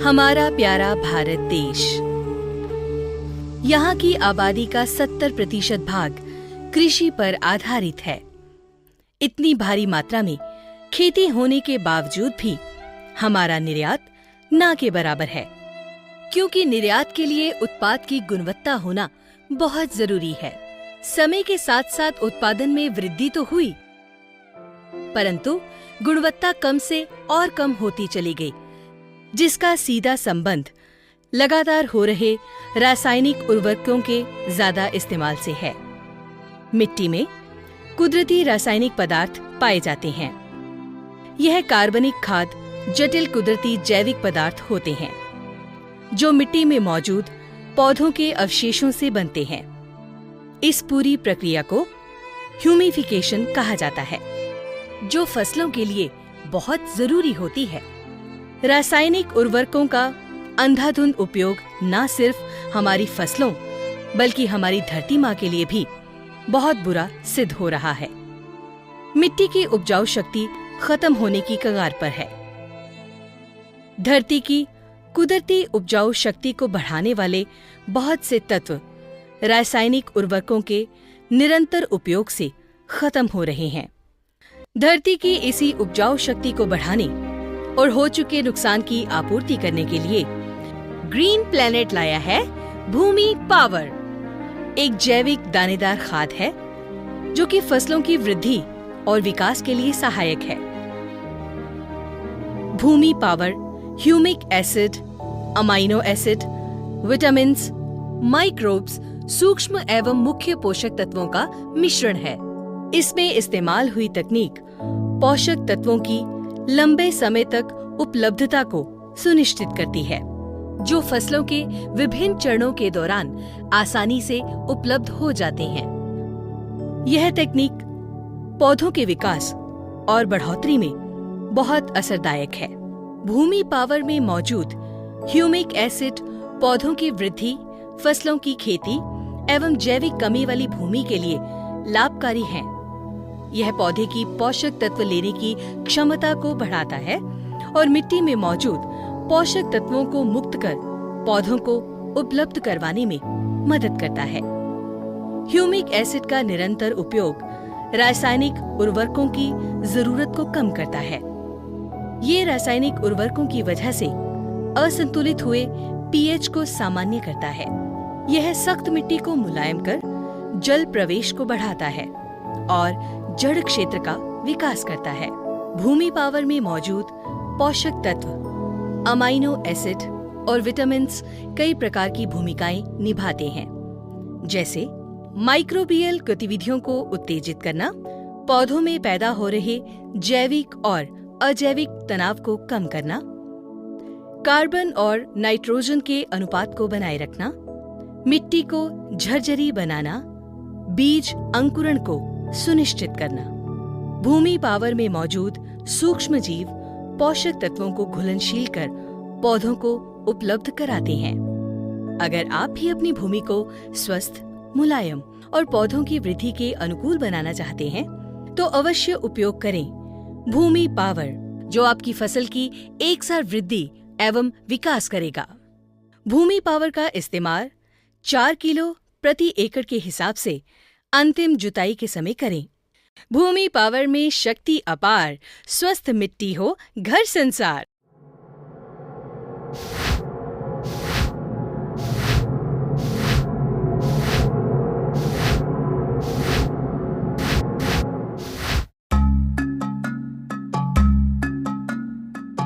हमारा प्यारा भारत देश, यहाँ की आबादी का 70% भाग कृषि पर आधारित है। इतनी भारी मात्रा में खेती होने के बावजूद भी हमारा निर्यात ना के बराबर है, क्योंकि निर्यात के लिए उत्पाद की गुणवत्ता होना बहुत जरूरी है। समय के साथ साथ उत्पादन में वृद्धि तो हुई, परंतु गुणवत्ता कम से और कम होती चली गई, जिसका सीधा संबंध लगातार हो रहे रासायनिक उर्वरकों के ज्यादा इस्तेमाल से है। मिट्टी में कुदरती रासायनिक पदार्थ पाए जाते हैं। यह कार्बनिक खाद जटिल कुदरती जैविक पदार्थ होते हैं, जो मिट्टी में मौजूद पौधों के अवशेषों से बनते हैं। इस पूरी प्रक्रिया को ह्यूमिफिकेशन कहा जाता है, जो फसलों के लिए बहुत जरूरी होती है। रासायनिक उर्वरकों का अंधाधुंध उपयोग न सिर्फ हमारी फसलों बल्कि हमारी धरती माँ के लिए भी बहुत बुरा सिद्ध हो रहा है। मिट्टी की उपजाऊ शक्ति खत्म होने की कगार पर है। धरती की कुदरती उपजाऊ शक्ति को बढ़ाने वाले बहुत से तत्व रासायनिक उर्वरकों के निरंतर उपयोग से खत्म हो रहे हैं। धरती की इसी उपजाऊ शक्ति को बढ़ाने और हो चुके नुकसान की आपूर्ति करने के लिए ग्रीन प्लैनेट लाया है भूमि पावर। एक जैविक दानेदार खाद है जो कि फसलों की वृद्धि और विकास के लिए सहायक है। Bhoomi power humic acid, amino acid, vitamins, microbes, सूक्ष्म एवं मुख्य पोषक तत्वों का मिश्रण है। इसमें इस्तेमाल हुई तकनीक पोषक तत्वों की लंबे समय तक उपलब्धता को सुनिश्चित करती है, जो फसलों के विभिन्न चरणों के दौरान आसानी से उपलब्ध हो जाते हैं। यह तकनीक पौधों के विकास और बढ़ोतरी में बहुत असरदायक है। भूमि पावर में मौजूद ह्यूमिक एसिड पौधों की वृद्धि, फसलों की खेती एवं जैविक कमी वाली भूमि के लिए लाभकारी है। यह पौधे की पोषक तत्व लेने की क्षमता को बढ़ाता है और मिट्टी में मौजूद पोषक तत्वों को मुक्त कर पौधों को उपलब्ध करवाने में मदद करता है। ह्यूमिक एसिड का निरंतर उपयोग रासायनिक उर्वरकों की जरूरत को कम करता है। ये रासायनिक उर्वरकों की वजह से असंतुलित हुए पीएच को सामान्य करता है। यह सख्त मिट्टी को मुलायम कर जल प्रवेश को बढ़ाता है और जड़ क्षेत्र का विकास करता है। भूमि पावर में मौजूद पोषक तत्व, अमाइनो एसिड और विटामिन्स कई प्रकार की भूमिकाएं निभाते हैं, जैसे माइक्रोबियल गतिविधियों को उत्तेजित करना, पौधों में पैदा हो रहे जैविक और अजैविक तनाव को कम करना, कार्बन और नाइट्रोजन के अनुपात को बनाए रखना, मिट्टी को झरझरी बनाना, बीज अंकुरण को सुनिश्चित करना। भूमि पावर में मौजूद सूक्ष्म जीव पोषक तत्वों को घुलनशील कर पौधों को उपलब्ध कराते हैं। अगर आप भी अपनी भूमि को स्वस्थ, मुलायम और पौधों की वृद्धि के अनुकूल बनाना चाहते हैं, तो अवश्य उपयोग करें भूमि पावर, जो आपकी फसल की एक साथ वृद्धि एवं विकास करेगा। भूमि पावर का इस्तेमाल 4 किलो प्रति एकड़ के हिसाब से अंतिम जुताई के समय करें। भूमि पावर में शक्ति अपार, स्वस्थ मिट्टी हो घर संसार।